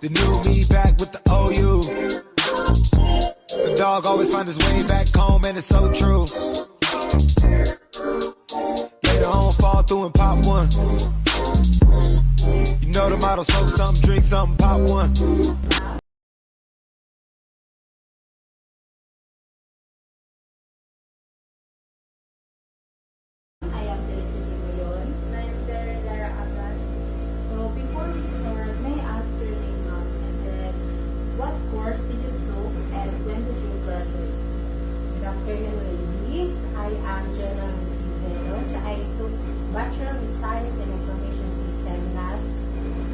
The new me back with the OU. The dog always find his way back home, and it's so true. Later on, fall through and pop one. You know the motto, smoke something, drink something, pop one. Bachelor of Science in Information System last.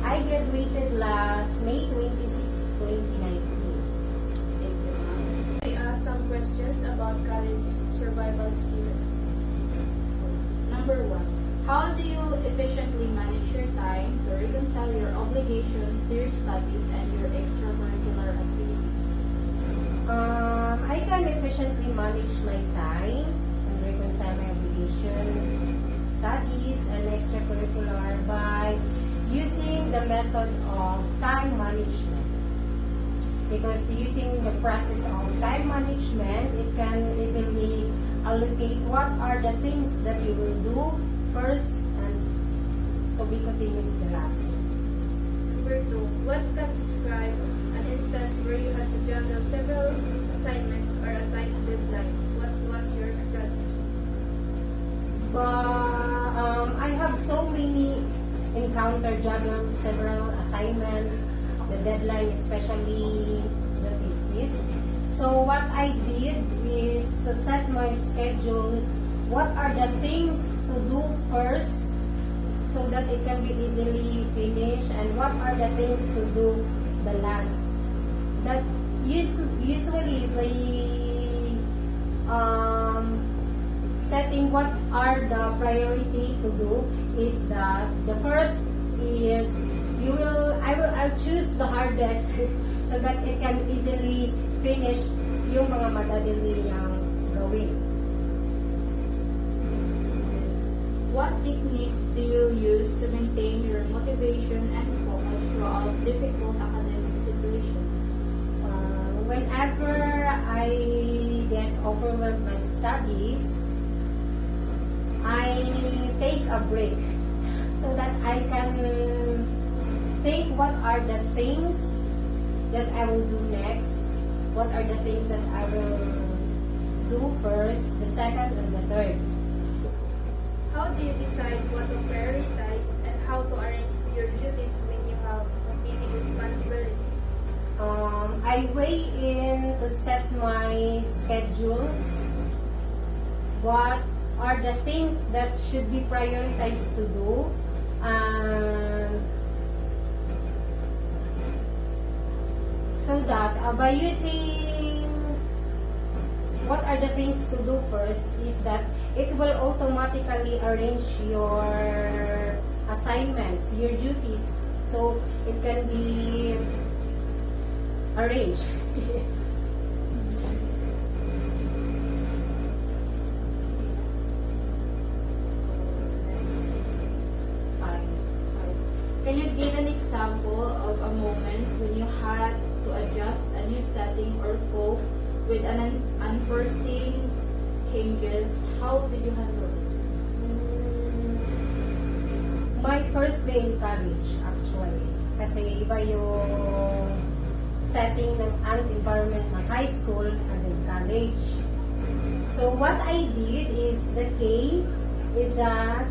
I graduated last May 26, 2019. Thank you, ma'am. I ask some questions about college survival skills. Number 1. How do you efficiently manage your time to reconcile your obligations to your studies and your extracurricular activities? I can efficiently manage my time and reconcile my obligations, studies, and extracurricular by using the method of time management. Because using the process of time management, it can easily allocate what are the things that you will do first and to be continued the last. Number 2. What can describe an instance where you had to juggle several assignments or a tight deadline? What was your strategy? I have so many encountered juggled several assignments, the deadline, especially the thesis. So what I did is to set my schedules, what are the things to do first so that it can be easily finished, and what are the things to do the last. That usually by setting what are the priority to do is that the first is I'll choose the hardest so that it can easily finish yung mga madadali niyang gawin. What techniques do you use to maintain your motivation and focus throughout difficult academic situations? Whenever I get overwhelmed by studies, I take a break so that I can think what are the things that I will do next, what are the things that I will do first, the second, and the third. How do you decide what to prioritize and how to arrange your duties when you have competing responsibilities? I weigh in to set my schedules, what are the things that should be prioritized to do, so that by using what are the things to do first is that it will automatically arrange your assignments, your duties, so it can be arranged. Can you give an example of a moment when you had to adjust a new setting or cope with an unforeseen changes? How did you handle it? My first day in college, actually. Kasi iba yung setting ng environment ng high school and in college. So what I did is that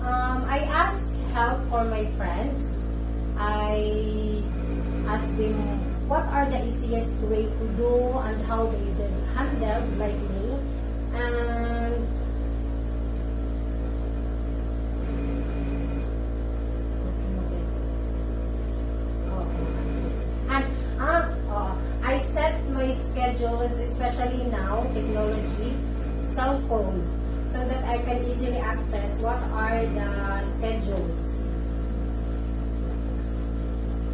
I asked help for my friends. I asked them what are the easiest way to do and how they did handle like me. And I set my schedules, especially now, technology, cell phone, so that I can easily access what are the schedules.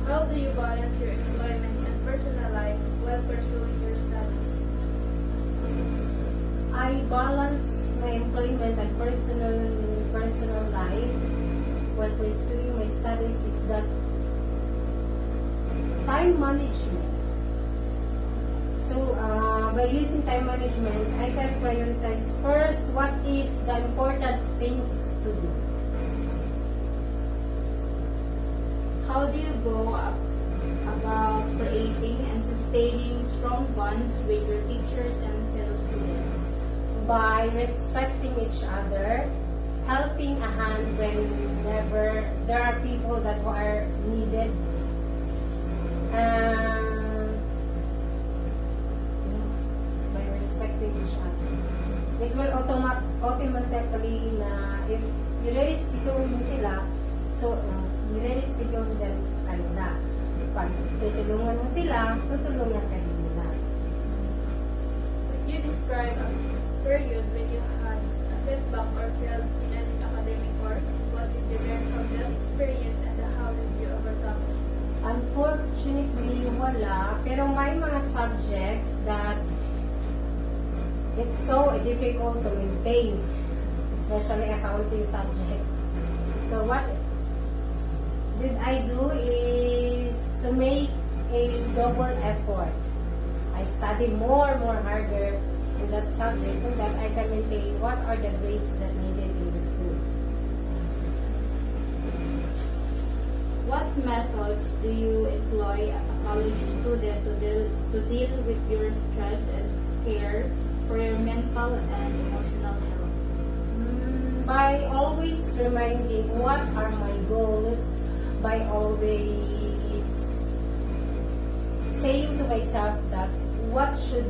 How do you balance your employment and personal life while pursuing your studies? I balance my employment and personal life while pursuing my studies is that time management. So, by using time management, I can prioritize first what is the important things to do. How do you go about creating and sustaining strong bonds with your teachers and fellow students? By respecting each other, helping a hand whenever there are people that are needed, yes, by respecting each other. It will automatically na if you-respeto mo sila, so you-respeto mo din kanila. Pag tutulungan mo sila, tutulungan ka din nila. Could you describe a period when you had a setback or failed in an academic course? What did you learn from that experience and how did you overcome it? Unfortunately, wala. Pero may mga subjects that it's so difficult to maintain, especially accounting subject. So what did I do is to make a double effort. I study more harder in that subject so that I can maintain what are the grades that needed in the school. What methods do you employ as a college student to deal with your stress and care for your mental and emotional health? By always reminding what are my goals, by always saying to myself that what should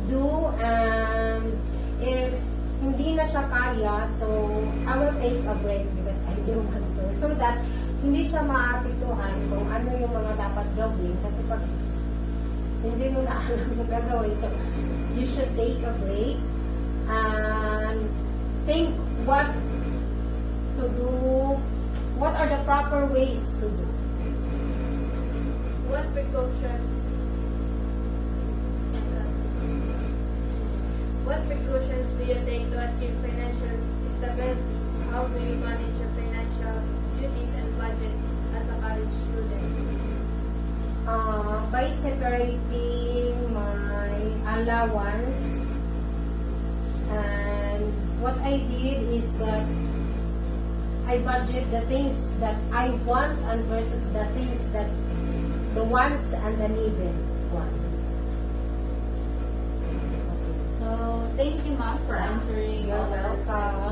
do, and if hindi na siya kaya, so I will take a break because I don't want to. So that hindi siya maapektuhan kung ano yung mga dapat gawin. Kasi pag hindi mo na alam yung gagawin, so you should take a break and think what to do, what are the proper ways to do. What precautions do you take to achieve financial stability? How do you manage your financial duties and budget as a college student? By separating my allowance, and what I did is that I budget the things that I want and versus the things that the wants and the needed one. So, thank you, ma'am, for answering You're all our welcome.